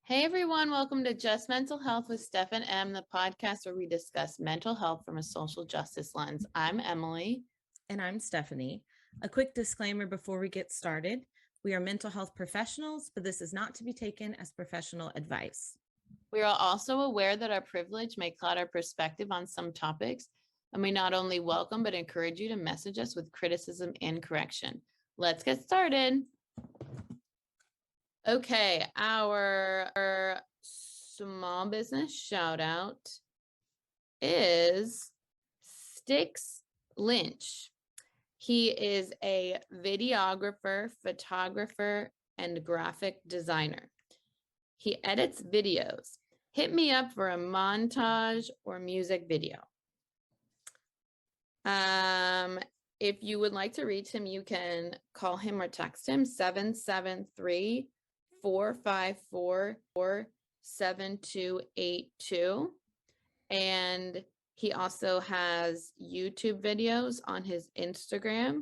Hey everyone, welcome to Just Mental Health with Steph and Em, the podcast where we discuss mental health from a social justice lens. I'm Emily. And I'm Stephanie. A quick disclaimer before we get started. We are mental health professionals, but this is not to be taken as professional advice. We are also aware that our privilege may cloud our perspective on some topics, and we not only welcome but encourage you to message us with criticism and correction. Let's get started. Okay, our small business shout out is Styx Lynch. He is a videographer, photographer, and graphic designer. He edits videos. Hit me up for a montage or music video. If you would like to reach him, you can call him or text him 773-454-7282. And he also has YouTube videos on his Instagram,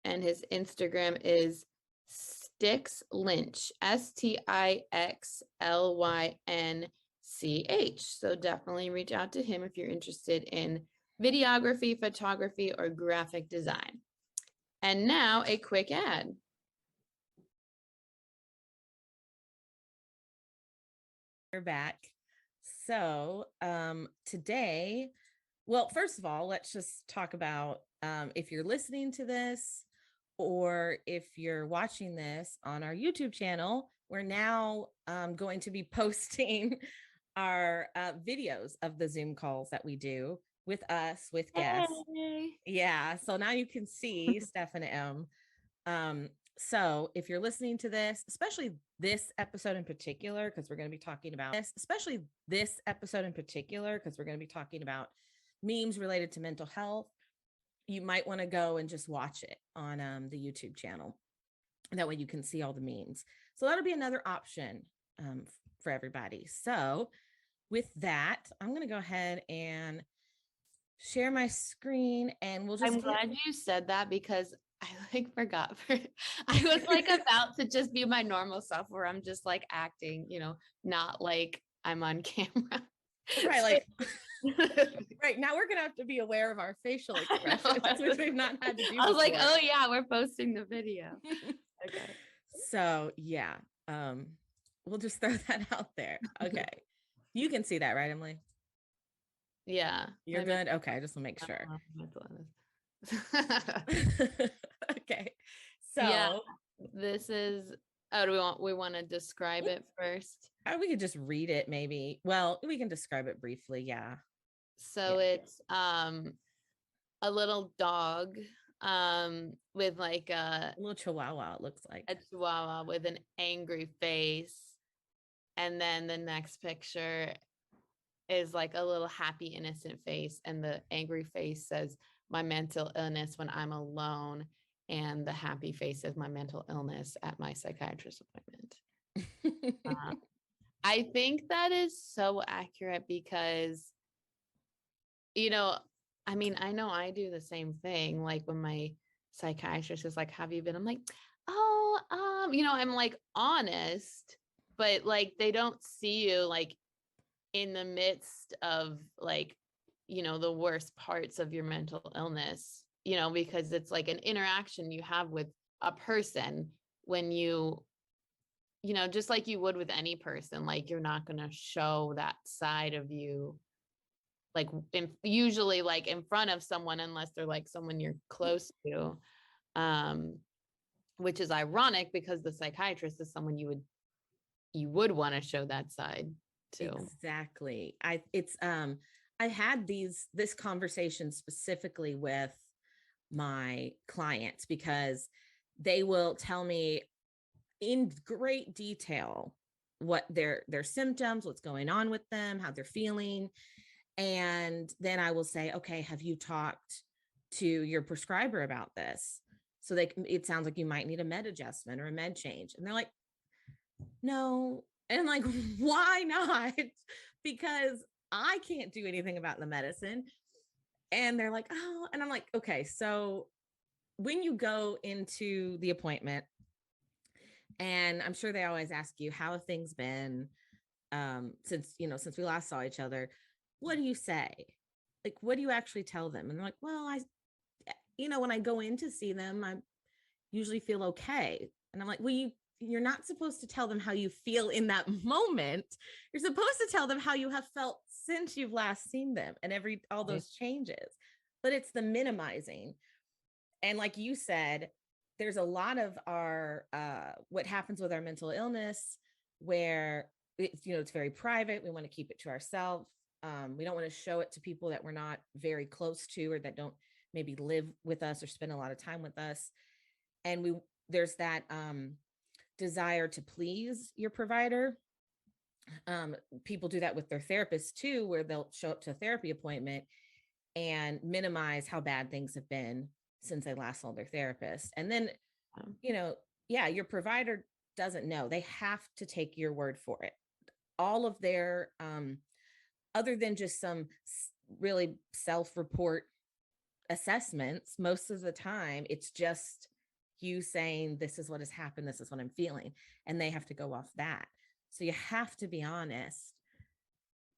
and his Instagram is Styx Lynch, STIXLYNCH. So definitely reach out to him if you're interested in videography, photography, or graphic design. And now a quick ad. We're back. So today, well, first of all, let's just talk about if you're listening to this or if you're watching this on our YouTube channel, we're now going to be posting our videos of the Zoom calls that we do with us, with guests. Hey. Yeah. So now you can see Steph and Em. So if you're listening to this, especially this episode in particular, because we're going to be talking about memes related to mental health, you might want to go and just watch it on the YouTube channel. That way you can see all the memes. So that'll be another option for everybody. So with that, I'm going to go ahead and share my screen, and we'll just. I'm glad you said that because I forgot. I was about to just be my normal self where I'm just acting, not like I'm on camera. Right. Right now we're gonna have to be aware of our facial expressions, which we've not had to do before. I was like, oh yeah, we're posting the video. Okay. So yeah, we'll just throw that out there. Okay. You can see that, right, Emily? Yeah. You're good? Okay, just to make sure. Okay. So yeah, this is, we want to describe it first? We could just read it maybe. Well, we can describe it briefly. Yeah. So it's a little dog with a little chihuahua, it looks like. A chihuahua with an angry face. And then the next picture is a little happy, innocent face. And the angry face says, my mental illness when I'm alone. And the happy face says, my mental illness at my psychiatrist appointment. I think that is so accurate because, I know I do the same thing. Like when my psychiatrist is like, have you been? I'm like, oh, I'm honest, but they don't see you in the midst of the worst parts of your mental illness, because it's an interaction you have with a person when just like you would with any person, you're not going to show that side of you usually in front of someone unless they're someone you're close to, which is ironic because the psychiatrist is someone you would want to show that side to. Exactly. I had this conversation specifically with my clients because they will tell me in great detail what their symptoms, what's going on with them, how they're feeling. And then I will say, okay, have you talked to your prescriber about this? So it sounds like you might need a med adjustment or a med change. And they're like, no. And I'm like, why not? Because I can't do anything about the medicine. And they're like, oh, and I'm like, okay, so when you go into the appointment And I'm sure they always ask you, how have things been since we last saw each other? What do you say? Like, what do you actually tell them? And they're like, well, when I go in to see them, I usually feel okay. And I'm like, well, you're not supposed to tell them how you feel in that moment. You're supposed to tell them how you have felt since you've last seen them and all those changes. But it's the minimizing. And like you said, there's a lot of our what happens with our mental illness where it's very private. We want to keep it to ourselves. We don't want to show it to people that we're not very close to or that don't maybe live with us or spend a lot of time with us. And there's that desire to please your provider. People do that with their therapist too, where they'll show up to a therapy appointment and minimize how bad things have been since they last saw their therapist. And then, your provider doesn't know. They have to take your word for it. All of their, other than just some really self-report assessments, most of the time, it's just you saying, this is what has happened. This is what I'm feeling. And they have to go off that. So you have to be honest.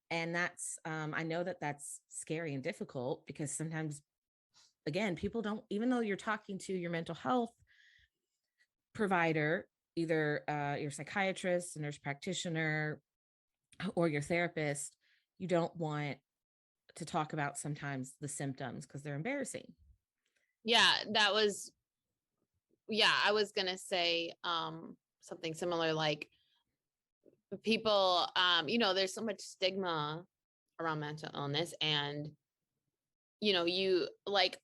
And that's, I know that that's scary and difficult because sometimes, again, people don't, even though you're talking to your mental health provider, either your psychiatrist, a nurse practitioner, or your therapist, you don't want to talk about sometimes the symptoms because they're embarrassing. Yeah, I was going to say something similar, like people, there's so much stigma around mental illness, and, you like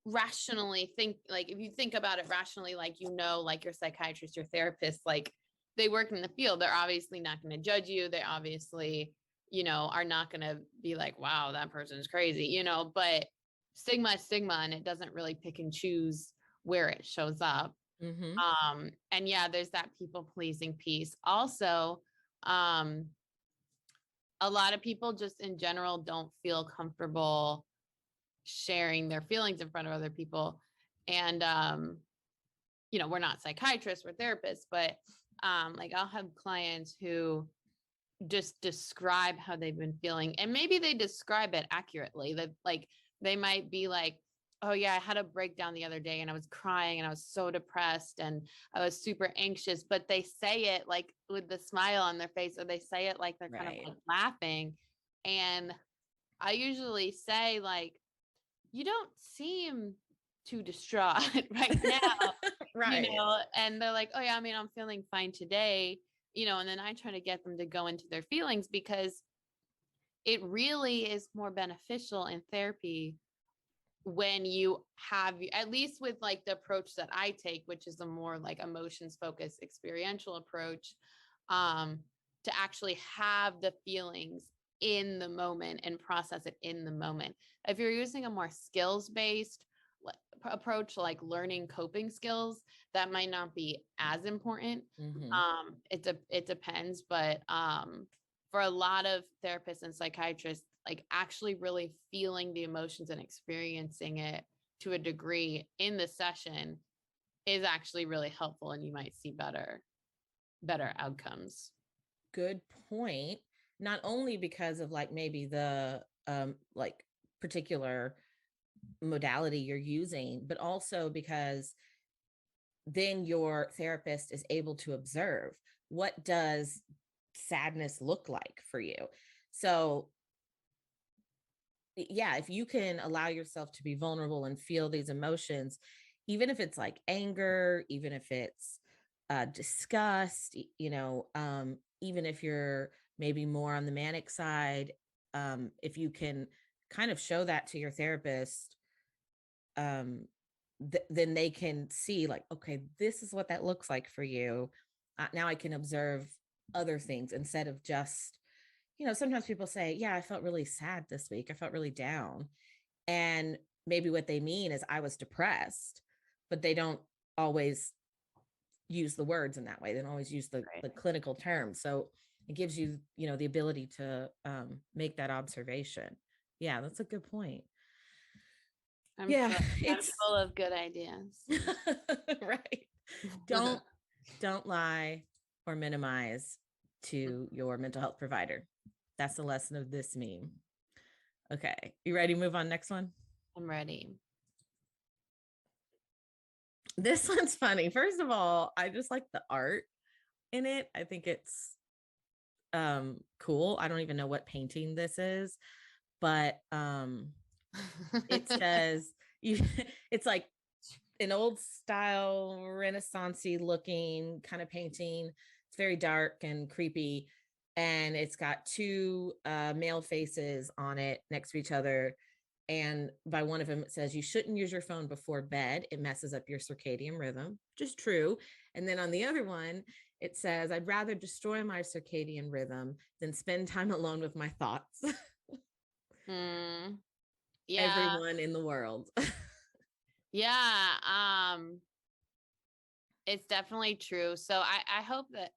rationally think, like, if you think about it rationally, like, like your psychiatrist, your therapist, like they work in the field, they're obviously not going to judge you. They obviously, are not going to be like, wow, that person's crazy, but stigma is stigma, and it doesn't really pick and choose where it shows up. Mm-hmm. And yeah, there's that people pleasing piece. Also, a lot of people just in general don't feel comfortable sharing their feelings in front of other people. And, we're not psychiatrists, we're therapists, but like I'll have clients who just describe how they've been feeling, and maybe they describe it accurately. That, like, they might be like, oh yeah, I had a breakdown the other day and I was crying and I was so depressed and I was super anxious, but they say it like with the smile on their face, or they say it like they're kind of like laughing. And I usually say, like, you don't seem too distraught right now. Right. And they're like, oh yeah, I mean, I'm feeling fine today, and then I try to get them to go into their feelings, because it really is more beneficial in therapy when you have, at least with like the approach that I take, which is a more like emotions focused experiential approach, to actually have the feelings in the moment and process it in the moment. If you're using a more skills based approach, like learning coping skills, that might not be as important. Mm-hmm. It depends, but for a lot of therapists and psychiatrists, like actually really feeling the emotions and experiencing it to a degree in the session is actually really helpful, and you might see better outcomes. Good point. Not only because of like maybe the like particular modality you're using, but also because then your therapist is able to observe, what does sadness look like for you. So yeah, if you can allow yourself to be vulnerable and feel these emotions, even if it's like anger, even if it's disgust, even if you're maybe more on the manic side, if you can kind of show that to your therapist, then they can see like, okay, this is what that looks like for you. Now I can observe other things instead of just, sometimes people say, yeah, I felt really sad this week. I felt really down. And maybe what they mean is I was depressed, but they don't always use the words in that way. They don't always use the clinical terms. So it gives you, the ability to make that observation. Yeah, that's a good point. I'm full of good ideas. Right. Don't Don't lie or minimize to your mental health provider. That's the lesson of this meme. Okay. You ready to move on? Next one. I'm ready. This one's funny. First of all, I just like the art in it. I think it's cool. I don't even know what painting this is, but it says you it's like an old style renaissance-y looking kind of painting. It's very dark and creepy, and it's got two male faces on it next to each other, and by one of them it says you shouldn't use your phone before bed, it messes up your circadian rhythm, which is true. And then on the other one it says I'd rather destroy my circadian rhythm than spend time alone with my thoughts. Yeah. Everyone in the world. Yeah. It's definitely true. So I hope that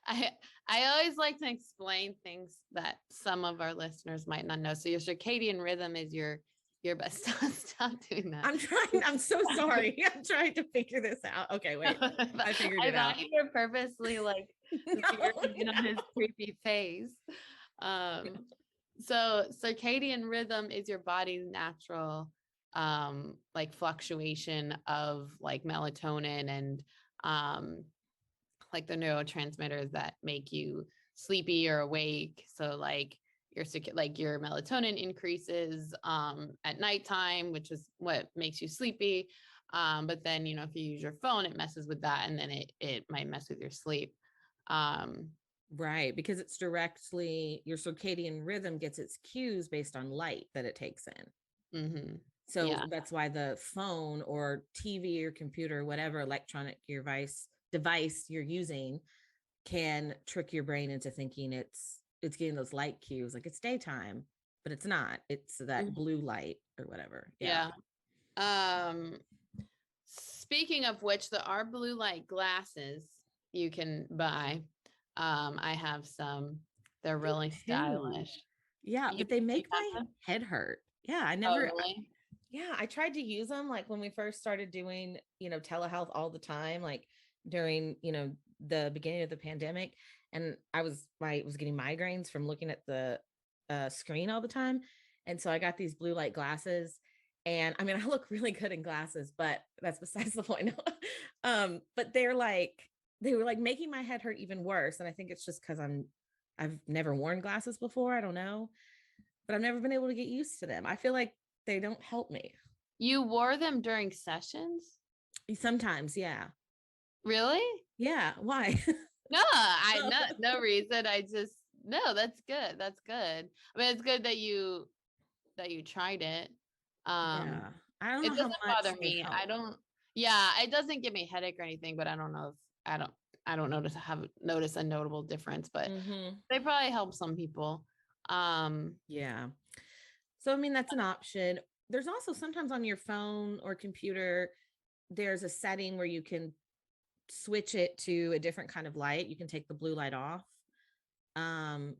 I I always like to explain things that some of our listeners might not know. So your circadian rhythm is your best. Stop doing that. I'm so sorry. I'm trying to figure this out. Okay, wait. I figured I it out. thought you were purposely like No. in on his creepy face. So circadian rhythm is your body's natural like fluctuation of like melatonin and like the neurotransmitters that make you sleepy or awake. So like your melatonin increases at nighttime, which is what makes you sleepy. But then if you use your phone, it messes with that, and then it might mess with your sleep. Right, because it's directly your circadian rhythm gets its cues based on light that it takes in. Mm-hmm. So Yeah. that's why the phone or TV or computer, whatever electronic device you're using, can trick your brain into thinking it's getting those light cues, like it's daytime, but it's not. It's that Mhm. blue light or whatever. Yeah. Speaking of which, there are blue light glasses you can buy. I have some. They're really Too. stylish. Yeah, You but they you make have my them? head hurt. Yeah, Oh, really? yeah, I tried to use them like when we first started doing, telehealth all the time, like during, the beginning of the pandemic. And I was getting migraines from looking at the screen all the time. And so I got these blue light glasses. And I mean, I look really good in glasses, but that's besides the point. But they were like making my head hurt even worse. And I think it's just because I've never worn glasses before. I don't know, but I've never been able to get used to them. I feel like they don't help me. You wore them during sessions? Sometimes, yeah. Really? Yeah. Why? No, I Oh, no reason. I just no, that's good. That's good. I mean, it's good that you tried it. Um, yeah. I don't it know how doesn't much bother they me. I help. don't yeah, it doesn't give me a headache or anything, but I don't know if I don't notice a notable difference, but Hmm. they probably help some people. Um, Yeah. So, I mean, that's an option. There's also sometimes on your phone or computer, there's a setting where you can switch it to a different kind of light. You can take the blue light off. Um,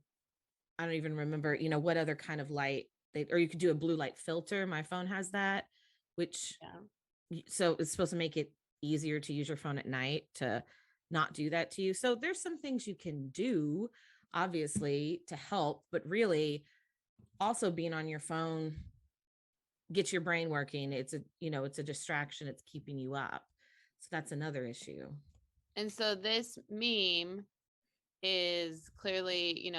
I don't even remember, what other kind of light or you could do a blue light filter. My phone has that, which yeah. so it's supposed to make it easier to use your phone at night to not do that to you. So there's some things you can do, obviously, to help, but really also being on your phone gets your brain working. It's a distraction. It's keeping you up. So that's another issue. And so this meme is clearly,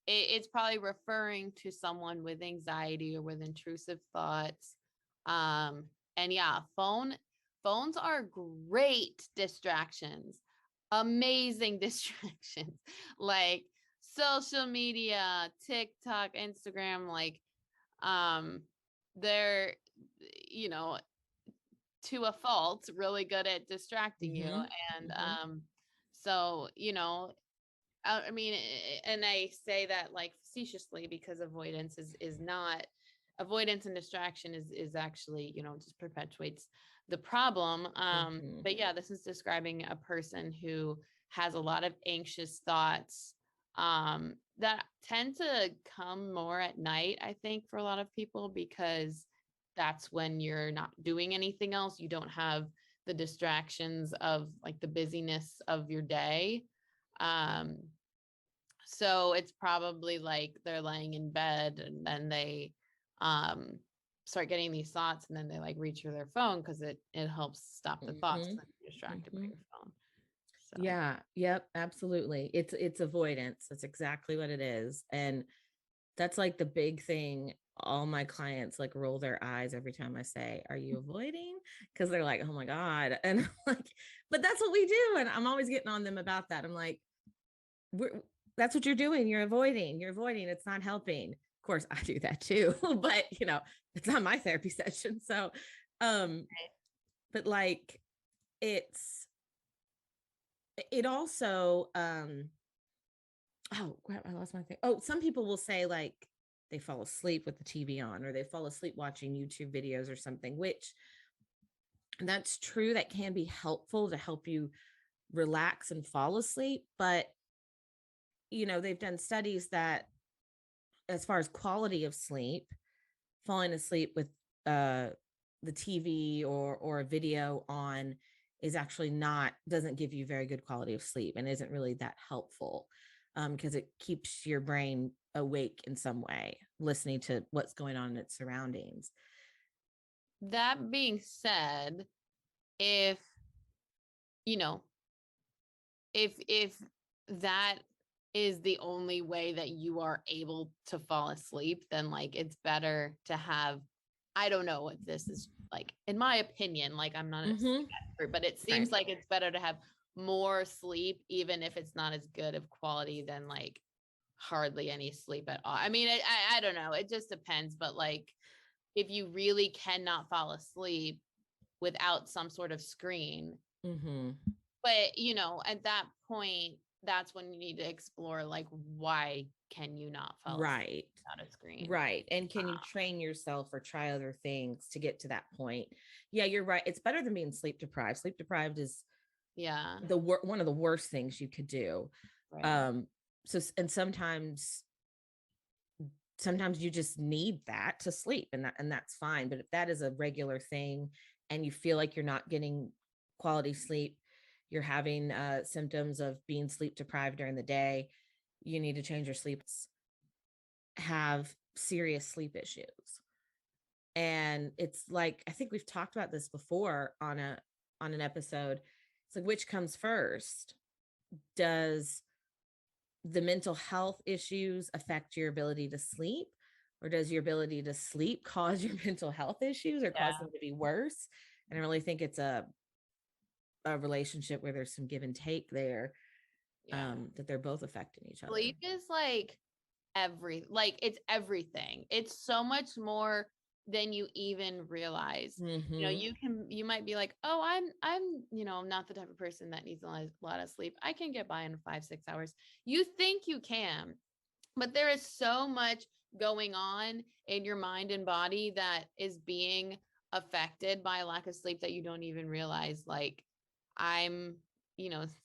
it's probably referring to someone with anxiety or with intrusive thoughts. Um, and yeah, phones are great distractions, amazing distractions, like social media, TikTok, Instagram, like um, they're you know to a fault really good at distracting you, Mm-hmm. and Mm-hmm. so I mean, and I say that like facetiously because avoidance is not avoidance and distraction is actually just perpetuates the problem. Mm-hmm. But yeah, this is describing a person who has a lot of anxious thoughts that tend to come more at night. I think for a lot of people because that's when you're not doing anything else. You don't have the distractions of like the busyness of your day. So it's probably like they're laying in bed and then they start getting these thoughts, and then they like reach for their phone because it helps stop the thoughts Mm-hmm. when you're distracted by Mm-hmm. your phone. So Yeah. Yep. Absolutely. It's avoidance. That's exactly what it is. And that's like the big thing. All my clients like roll their eyes every time I say, "Are you avoiding?" Because they're like, "Oh my God." And I'm like, but that's what we do. And I'm always getting on them about that. I'm like, that's what you're doing. You're avoiding. You're avoiding. It's not helping. Of course, I do that too, but it's not my therapy session. So, um, but like it also, oh crap, I lost my thing. Oh, some people will say like they fall asleep with the TV on, or they fall asleep watching YouTube videos or something, which that's true. That can be helpful to help you relax and fall asleep. But, they've done studies that as far as quality of sleep, falling asleep with uh, the TV or a video on is actually doesn't give you very good quality of sleep and isn't really that helpful, because it keeps your brain awake in some way, listening to what's going on in its surroundings. that being said, if you know, if that is the only way that you are able to fall asleep, then like it's better to have, I don't know what this is like, in my opinion, like I'm not a Mm-hmm. sleep expert, but it Right. seems like it's better to have more sleep, even if it's not as good of quality than like hardly any sleep at all. I mean, I don't know. It just depends. But like, if you really cannot fall asleep without some sort of screen, Mm-hmm. but at that point, that's when you need to explore like, why can you not fall asleep Right. without a screen? Right. And can you train yourself or try other things to get to that point? Yeah, you're right. It's better than being sleep deprived. Sleep deprived is Yeah. one of the worst things you could do. Right. Um, so and sometimes you just need that to sleep, and that's fine. But if that is a regular thing and you feel like you're not getting quality sleep, you're having symptoms of being sleep deprived during the day, you need to change your sleep. Have serious sleep issues. And it's like, I think we've talked about this before on an episode. It's like, which comes first? Does the mental health issues affect your ability to sleep, or does your ability to sleep cause your mental health issues or cause Yeah. them to be worse? And I really think it's a relationship where there's some give and take there, Yeah. that they're both affecting each other. Sleep is like it's everything. It's so much more than you even realize. Mm-hmm. You might be like, oh, I'm not the type of person that needs a lot of sleep. I can get by in 5-6 hours. You think you can, but there is so much going on in your mind and body that is being affected by a lack of sleep that you don't even realize. Like, I'm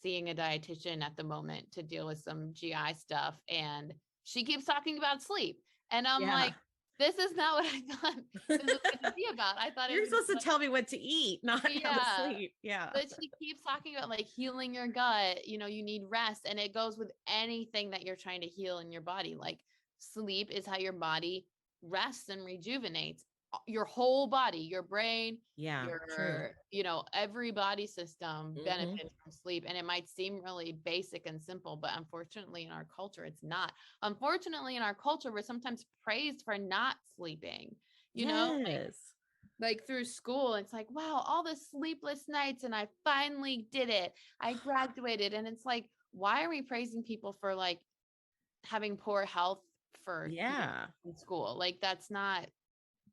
seeing a dietitian at the moment to deal with some GI stuff, and she keeps talking about sleep, and I'm Yeah. like, this is not what I thought this was going to be about. I thought it You're was supposed to tell me what to eat, not how to yeah. sleep. Yeah. But she keeps talking about like healing your gut, you need rest, and it goes with anything that you're trying to heal in your body. Like, sleep is how your body rests and rejuvenates your whole body, your brain, Yeah. True. your, every body system Mm-hmm. benefits from sleep. And it might seem really basic and simple, but unfortunately in our culture, it's not. Unfortunately in our culture, we're sometimes praised for not sleeping, Yes. like through school. It's like, wow, all the sleepless nights and I finally did it. I graduated. And it's like, why are we praising people for like having poor health for Yeah. in school? Like, that's not,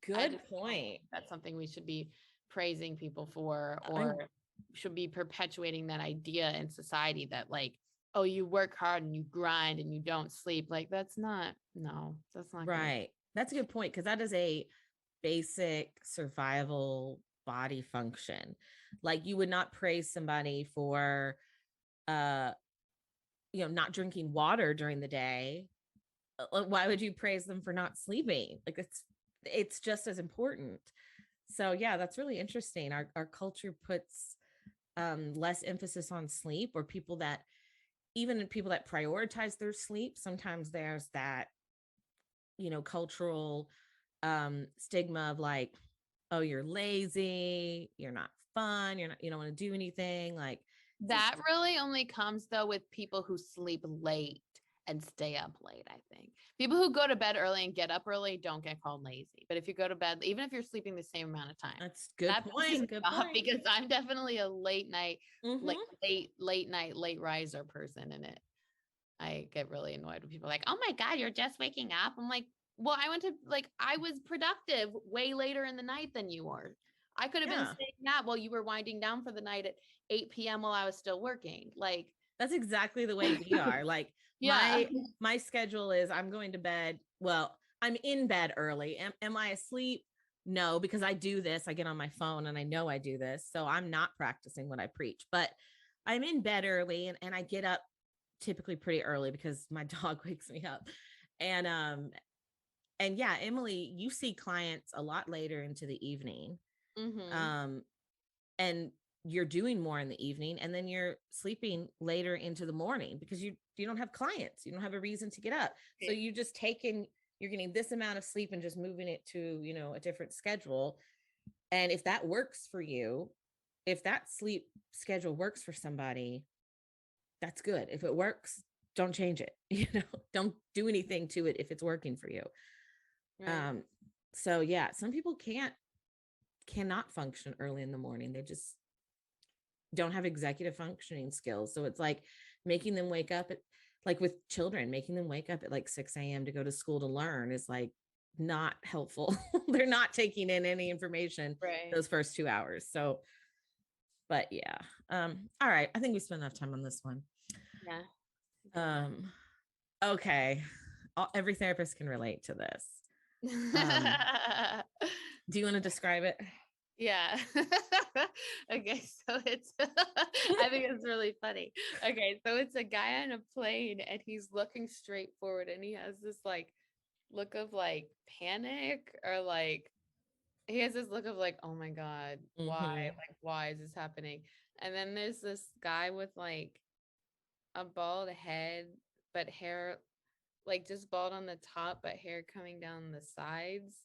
I Good just don't point. think that's something we should be praising people for, I or should be perpetuating that idea in society that like, oh, you work hard and you grind and you don't sleep. Like, that's not, no, that's not gonna. right. That's a good point, because that is a basic survival body function. Like, you would not praise somebody for uh not drinking water during the day. Why would you praise them for not sleeping? Like, it's just as important. So yeah, that's really interesting. Our culture puts less emphasis on sleep, or people that even people that prioritize their sleep, sometimes there's that, cultural stigma of like, oh, you're lazy, you're not fun, you don't want to do anything. Like, That really only comes though with people who sleep late and stay up late, I think. People who go to bed early and get up early don't get called lazy. But if you go to bed, even if you're sleeping the same amount of time, that's good that pisses point. me Good off point. because I'm definitely a late night, like Mm-hmm. late night, late riser person in it. I get really annoyed when people are like, oh my God, you're just waking up. I'm like, well, I was productive way later in the night than you were. I could have been Yeah. saying that while you were winding down for the night at 8 p.m. while I was still working. Like, That's exactly the way we are. Like, yeah. my schedule is I'm going to bed. Well, I'm in bed early. Am I asleep? No, because I do this. I get on my phone and I know I do this. So I'm not practicing what I preach, but I'm in bed early, and I get up typically pretty early because my dog wakes me up. And yeah, Emily, you see clients a lot later into the evening. Mm-hmm. Um and you're doing more in the evening, and then you're sleeping later into the morning because you don't have clients, you don't have a reason to get up, so you just taking you're getting this amount of sleep and just moving it to a different schedule. And if that works for you, if that sleep schedule works for somebody, that's good. If it works, don't change it. Don't do anything to it if it's working for you. Right. um so yeah, some people cannot function early in the morning. They just don't have executive functioning skills. So it's like making them wake up at, like with children, making them wake up at like 6 a.m. to go to school to learn is like not helpful. They're not taking in any information Right. those first 2 hours. So, but yeah. All right. I think we spent enough time on this one. Yeah. Um, okay. Every therapist can relate to this. Um, do you want to describe it? Yeah. Okay, so it's I think it's really funny. Okay, so it's a guy on a plane and he's looking straight forward and he has this like look of like panic or like he has this look of like, oh my God, why? Mm-hmm. Like, why is this happening? And then there's this guy with like a bald head, but hair like just bald on the top, but hair coming down the sides.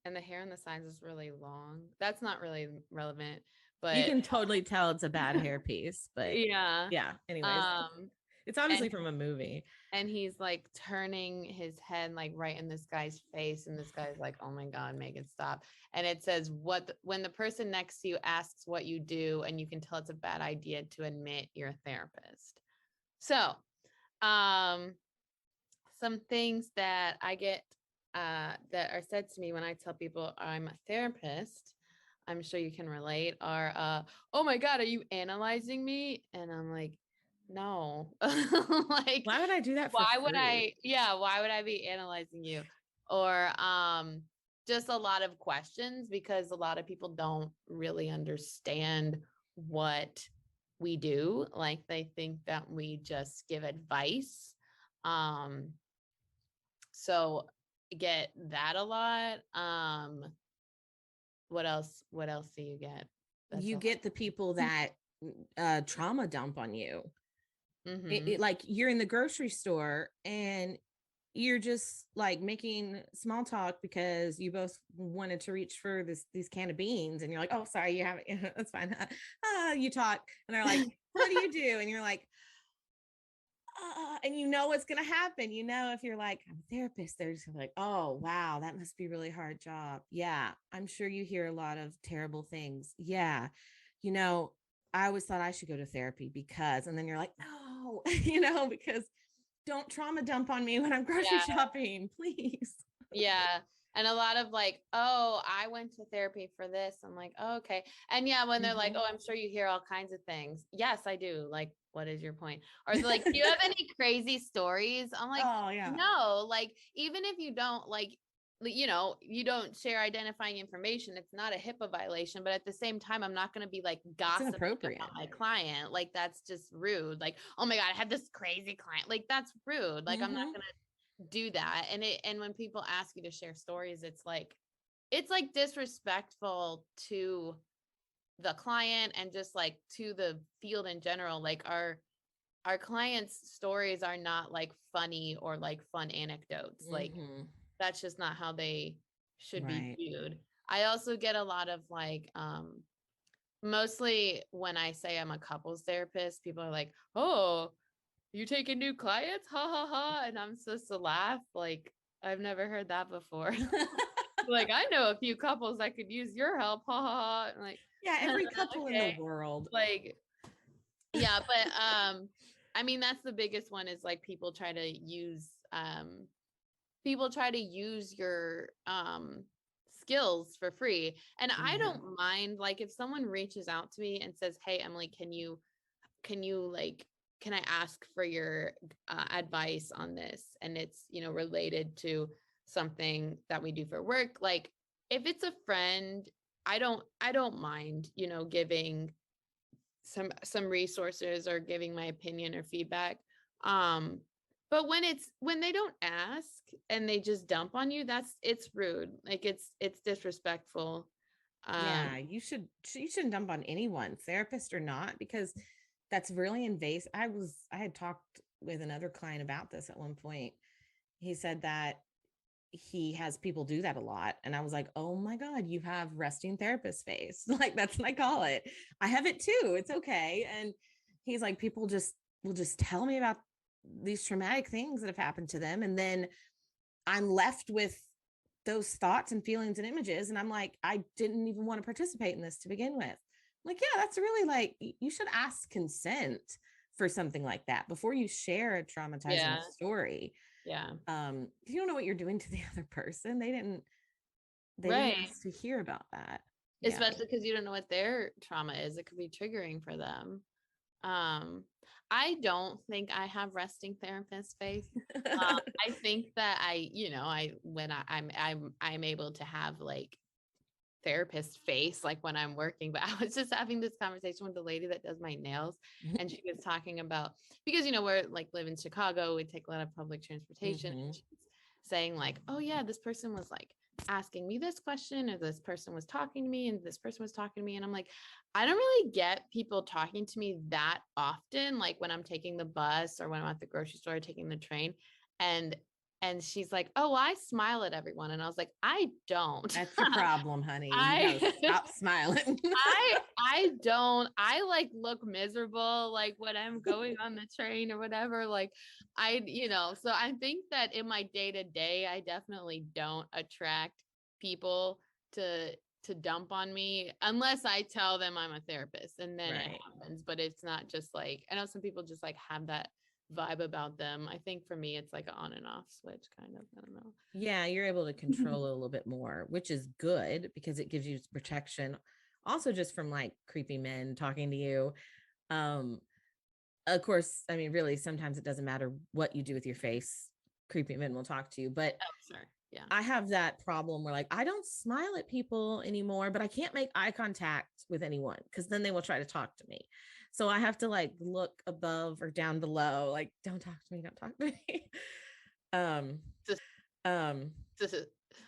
And the hair on the sides is really long. That's not really relevant, You but can totally tell it's a bad hair piece, but yeah. yeah. Anyways, Um, it's and obviously from a movie. and he's like turning his head like right in this guy's face, and this guy's like, "Oh my God, make it stop!" And it says, when the person next to you asks what you do, and you can tell it's a bad idea to admit you're a therapist. So, um, some things that I get that are said to me when I tell people I'm a therapist, I'm sure you can relate, are oh my God, are you analyzing me? And I'm like, no. Like, Why would I do that for why would free? why would I be analyzing you? Or just a lot of questions because a lot of people don't really understand what we do. Like they think that we just give advice. Um, so get that a lot. What else do you get? That's You a get the people that trauma dump on you. mm-hmm. Like you're in the grocery store and you're just like making small talk because you both wanted to reach for these can of beans, and you're like, oh, sorry, you haven't. That's fine. You talk, and they're like, what do you do? And you're like, and you know what's going to happen. If you're like, I'm a therapist, they're just like, oh, wow, that must be a really hard job. Yeah, I'm sure you hear a lot of terrible things. Yeah. You know, I always thought I should go to therapy because, and then you're like, no, because don't trauma dump on me when I'm grocery Yeah. shopping, please. Yeah. And a lot of like, oh, I went to therapy for this. I'm like, oh, okay. And yeah, when they're like, Mhm. oh, I'm sure you hear all kinds of things. Yes, I do. Like, what is your point? Or they're like, do you have any crazy stories? I'm like, Oh, yeah. no, like, even if you don't you don't share identifying information, it's not a HIPAA violation. But at the same time, I'm not going to be like It's gossiping inappropriate. about my client. Like, that's just rude. Like, oh my God, I had this crazy client. Like, that's rude. Like, I'm not Mhm. going to do that. And when people ask you to share stories, it's like disrespectful to the client and just like to the field in general, like our clients' stories are not like funny or like fun anecdotes. Like that's just not how they should be Right. viewed. I also get a lot of like mostly when I say I'm a couples therapist, people are like, "Oh, you taking new clients? Ha ha ha." And I'm supposed to laugh. Like, I've never heard that before. Like, I know a few couples that could use your help. Ha ha ha. And like, Yeah, every couple in the okay. world. Like, yeah, but I mean, that's the biggest one is like people try to use your skills for free. And I don't mind, like, if someone reaches out to me and says, "Hey, Emily, can you like, can I ask for your advice on this?" And it's, related to something that we do for work. Like, if it's a friend, I don't mind, giving some resources or giving my opinion or feedback. Um, but when they don't ask and they just dump on you, it's rude. Like, it's disrespectful. Yeah, you shouldn't dump on anyone, therapist or not, because that's really invasive. I had talked with another client about this at one point. He said that he has people do that a lot. And I was like, oh my God, you have resting therapist face. Like, that's what I call it. I have it too. It's okay. And he's like, people just will just tell me about these traumatic things that have happened to them. And then I'm left with those thoughts and feelings and images. And I'm like, I didn't even want to participate in this to begin with. I'm like, yeah, that's really like, you should ask consent for something like that before you share a traumatizing Yeah. story. Yeah. You don't know what you're doing to the other person. They didn't Right. ask to hear about that. Yeah. Especially because you don't know what their trauma is. It could be triggering for them. Um, I don't think I have resting therapist face. I think that I'm able to have like therapist face, like when I'm working. But I was just having this conversation with the lady that does my nails, and she was talking about, because we're like live in Chicago, we take a lot of public transportation. And she's saying like, "Oh yeah, this person was like asking me this question, or this person was talking to me, and this person was talking to me," and I'm like, I don't really get people talking to me that often, like when I'm taking the bus or when I'm at the grocery store taking the train. And she's like, "Oh, well, I smile at everyone." And I was like, I don't. That's your problem, honey. You I gotta stop smiling. I don't. I like look miserable like when I'm going on the train or whatever. Like so I think that in my day-to-day, I definitely don't attract people to dump on me unless I tell them I'm a therapist, and then it Right. happens. But it's not just like, I know some people just like have that vibe about them. I think for me it's like an on and off switch kind of. I don't know. Yeah, you're able to control it a little bit more, which is good because it gives you protection. Also, just from like creepy men talking to you. Um, of course, I mean, really, sometimes it doesn't matter what you do with your face. Creepy men will talk to you, but Oh, sure. Yeah. I have that problem where like I don't smile at people anymore, but I can't make eye contact with anyone because then they will try to talk to me. So I have to like look above or down below, like, don't talk to me, don't talk to me. um, Just, um, just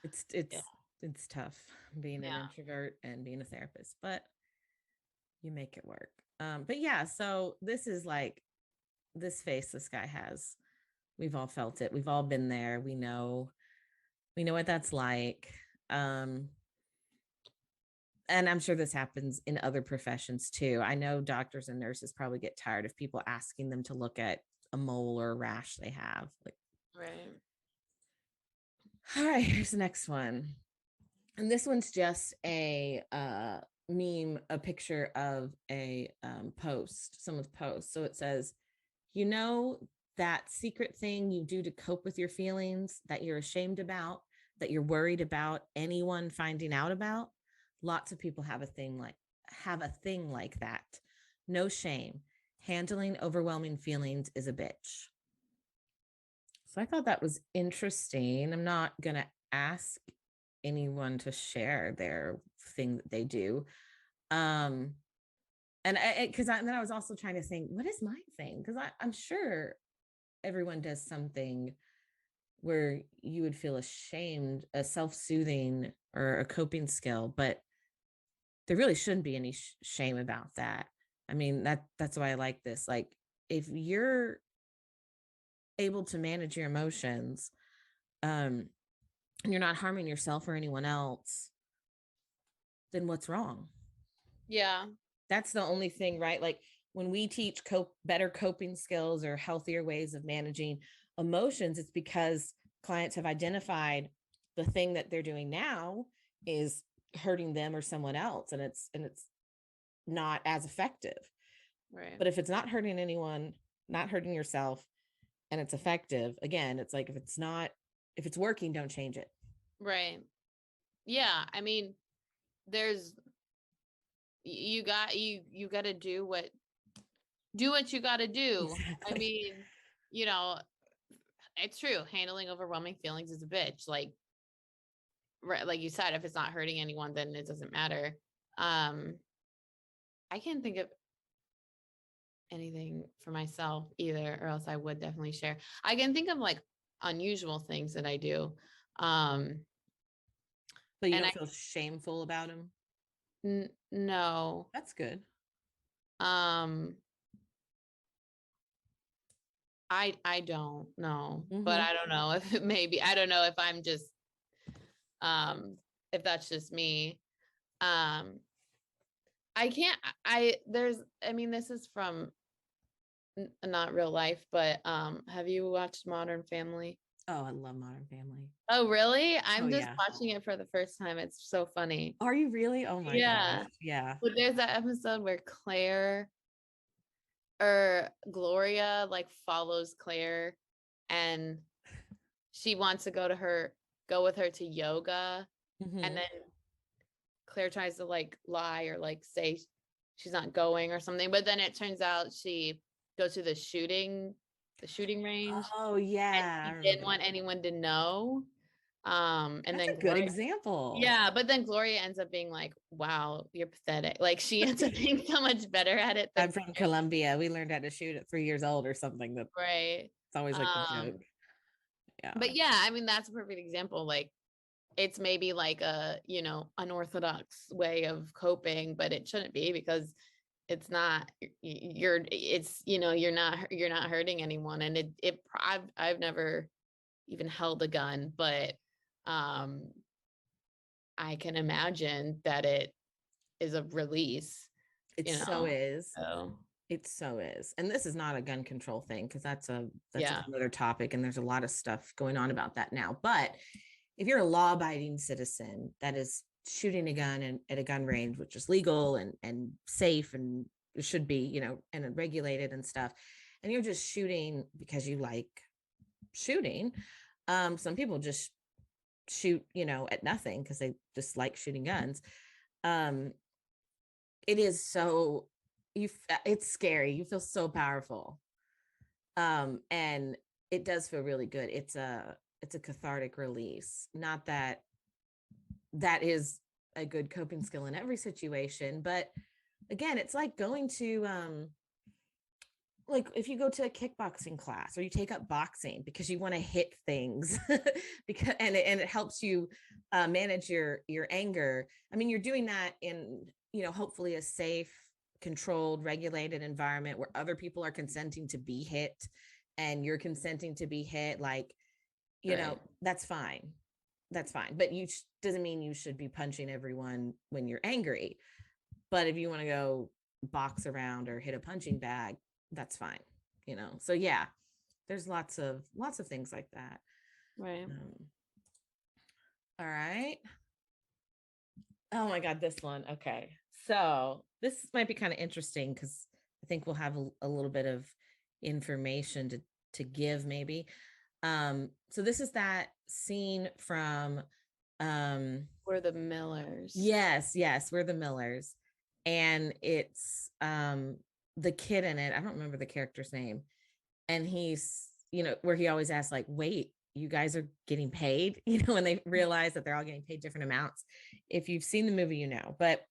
it's yeah. it's tough being an Yeah. introvert and being a therapist, but you make it work. But yeah, so this is like this face this guy has. We've all felt it. We've all been there. We know what that's like. Um, and I'm sure this happens in other professions too. I know doctors and nurses probably get tired of people asking them to look at a mole or a rash they have. Like, Right. all right, here's the next one. And this one's just a meme, a picture of a post, someone's post. So it says, you know, that secret thing you do to cope with your feelings that you're ashamed about, that you're worried about anyone finding out about. Lots of people have a thing like that. No shame. Handling overwhelming feelings is a bitch. So I thought that was interesting. I'm not going to ask anyone to share their thing that they do. And then I was also trying to think, what is my thing? Because I'm sure everyone does something where you would feel ashamed, a self-soothing or a coping skill, but there really shouldn't be any shame about that. I mean, that's why I like this. Like, if you're able to manage your emotions, and you're not harming yourself or anyone else, then what's wrong? Yeah. That's the only thing, right? Like, when we teach better coping skills or healthier ways of managing emotions, it's because clients have identified the thing that they're doing now is hurting them or someone else, and it's not as effective. Right. But if it's not hurting anyone, not hurting yourself, and it's effective, again, it's like, if it's working, don't change it. Right. Yeah. I mean, there's you got to do what you got to do. I Exactly. mean, you know, it's true. Handling overwhelming feelings is a bitch. Like, right, like you said, if it's not hurting anyone, then it doesn't matter. I can't think of anything for myself either, or else I would definitely share. I can think of like unusual things that I do. Um, But you and don't feel shameful about them? no. That's good. Um, I don't know, but Mm-hmm. I don't know if maybe I don't know if I'm just um if that's just me. Um, I can't I mean, this is from not real life, but have you watched Modern Family? Oh, I love Modern Family. Oh, really? Oh, I'm just yeah. watching it for the first time. It's so funny. Are you really? Oh my gosh. Yeah. Yeah. But there's that episode where Claire or Gloria like follows Claire and she wants to go with her to yoga, and Mm-hmm. then Claire tries to like lie or like say she's not going or something, but then it turns out she goes to the shooting range, Oh, and yeah. I she didn't remember want that. anyone to know. And That's then a good Gloria, example. yeah, but then Gloria ends up being like, wow, you're pathetic. Like she ends up being so much better at it I'm than from Claire. Colombia. We learned how to shoot at 3 years old or something. That's Right. always like the joke. Um, Yeah. but yeah, I mean that's a perfect example. Like it's maybe like a, unorthodox way of coping, but it shouldn't be because it's not you're not hurting anyone. And I've never even held a gun, but um I can imagine that it is a release, It so is. so It so is. And this is not a gun control thing, because that's a yeah. whole other topic, and there's a lot of stuff going on about that now. But if you're a law-abiding citizen that is shooting a gun at a gun range, which is legal and safe, and it should be, and regulated and stuff, and you're just shooting because you like shooting. Some people just shoot, at nothing because they just like shooting guns. Um, it is so it's scary. You feel so powerful. And it does feel really good. It's a cathartic release. Not that that is a good coping skill in every situation, but again, it's like going to like if you go to a kickboxing class or you take up boxing because you want to hit things because and it helps you manage your anger. I mean, you're doing that in, hopefully a safe, controlled, regulated environment where other people are consenting to be hit and you're consenting to be hit. Like, Right. that's fine. That's fine. But doesn't mean you should be punching everyone when you're angry. But if you want to go box around or hit a punching bag, that's fine. So yeah, there's lots of things like that. Right. All right. Oh my God, this one. Okay. So this might be kind of interesting because I think we'll have a little bit of information to give maybe. So this is that scene from We're the Millers. yes, we're the Millers. And it's the kid in it. I don't remember the character's name. And he's, where he always asks, like, wait, you guys are getting paid, when they realize that they're all getting paid different amounts. If you've seen the movie, but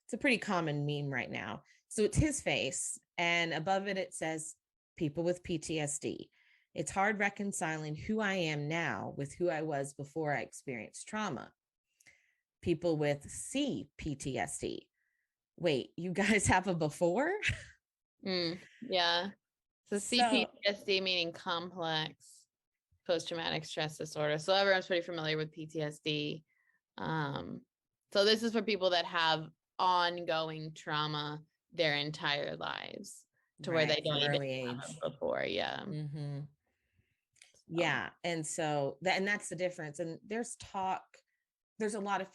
it's a pretty common meme right now. So it's his face, and above it, it says, people with PTSD. It's hard reconciling who I am now with who I was before I experienced trauma. People with CPTSD. wait, you guys have a before? Yeah. So So CPTSD meaning complex post-traumatic stress disorder. So everyone's pretty familiar with PTSD. So this is for people that have ongoing trauma their entire lives to where they don't from even early have age. it before. Yeah. Mm-hmm. So, Yeah. And so and that's the difference. And there's a lot of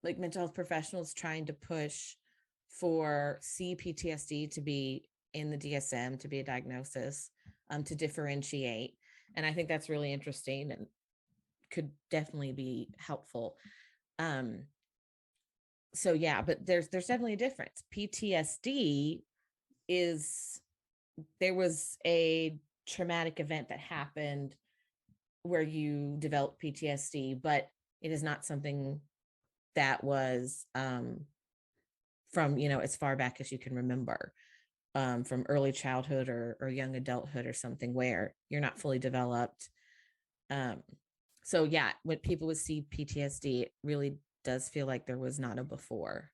like mental health professionals trying to push for CPTSD to be in the DSM, to be a diagnosis, to differentiate. And I think that's really interesting and could definitely be helpful. Um, so yeah, but there's definitely a difference. PTSD is, there was a traumatic event that happened where you develop PTSD, but it is not something that was from, as far back as you can remember, from early childhood or young adulthood or something where you're not fully developed. Um, so yeah, when people would see PTSD, it really does feel like there was not a before.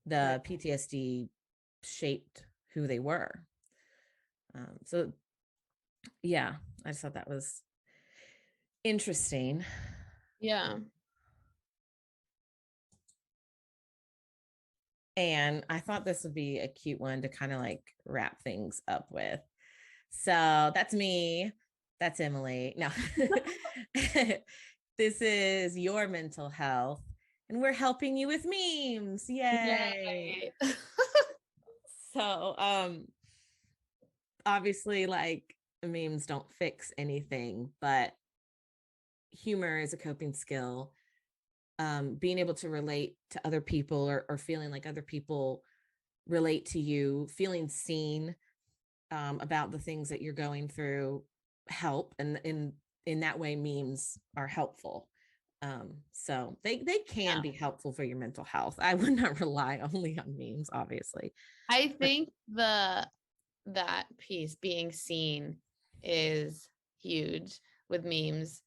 The PTSD shaped who they were. So yeah, I just thought that was interesting. yeah. And I thought this would be a cute one to kind of like wrap things up with. So that's me. That's Emily. No, this is your mental health, and we're helping you with memes. Yay. Yay. So, obviously, like memes don't fix anything, but humor is a coping skill. Being able to relate to other people or feeling like other people relate to you, feeling seen about the things that you're going through help. And in that way, memes are helpful. So they can be helpful for your mental health. I would not rely only on memes, obviously. I But think that piece being seen is huge with memes.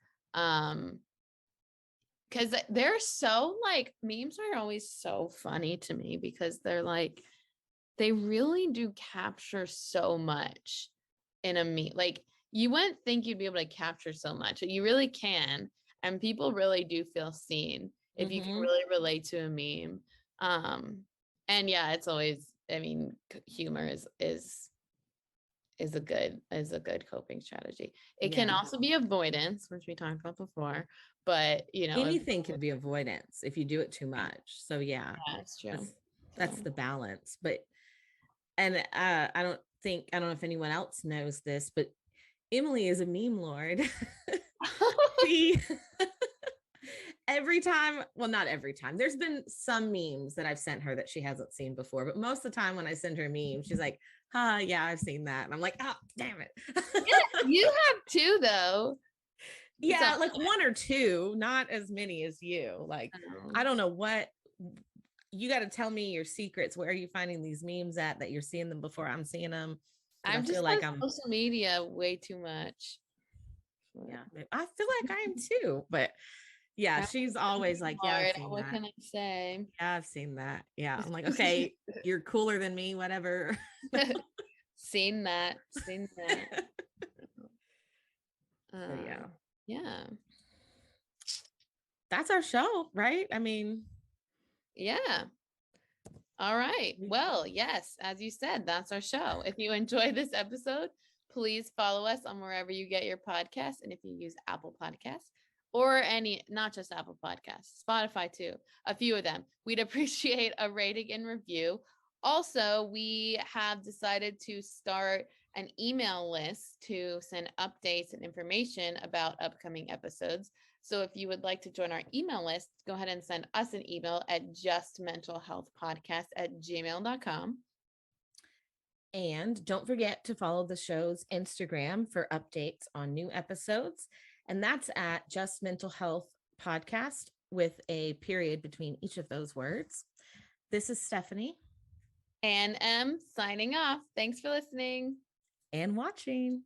Because they're so like memes are always so funny to me because they're like they really do capture so much in a meme. Like you wouldn't think you'd be able to capture so much, but you really can. And people really do feel seen if you can really relate to a meme. Um, and yeah, it's always, I mean, humor is a good coping strategy. It can yeah, also be avoidance, which we talked about before, but anything could be avoidance if you do it too much. So yeah, that's true. that's So. the balance. But and I don't know if anyone else knows this, but Emily is a meme lord. She every time, well, not every time. There's been some memes that I've sent her that she hasn't seen before, but most of the time when I send her a meme, she's like, yeah, I've seen that. And I'm like, oh, damn it. Yeah, you have two though. So Yeah, like one or two, not as many as you. Like, I don't know what you got to tell me your secrets. Where are you finding these memes at that you're seeing them before I'm seeing them? Because I I'm feel just like on I'm, social media way too much. yeah, I feel like I am too. But yeah, I'm she's always like, yeah, I've Lord, seen what that. can I say? Yeah, I've seen that. Yeah. I'm like, okay, you're cooler than me, whatever. Seen that. Seen that. So yeah, Yeah. that's our show, right? I mean, Yeah. All right. Well, yes, as you said, that's our show. If you enjoyed this episode, please follow us on wherever you get your podcasts. And if you use Apple Podcasts or any, not just Apple Podcasts, Spotify too, a few of them, we'd appreciate a rating and review. Also, we have decided to start an email list to send updates and information about upcoming episodes. So if you would like to join our email list, go ahead and send us an email at justmentalhealthpodcast@gmail.com. and don't forget to follow the show's Instagram for updates on new episodes. And that's at Just Mental Health Podcast with a period between each of those words. This is Stephanie. And Em signing off. Thanks for listening. And watching.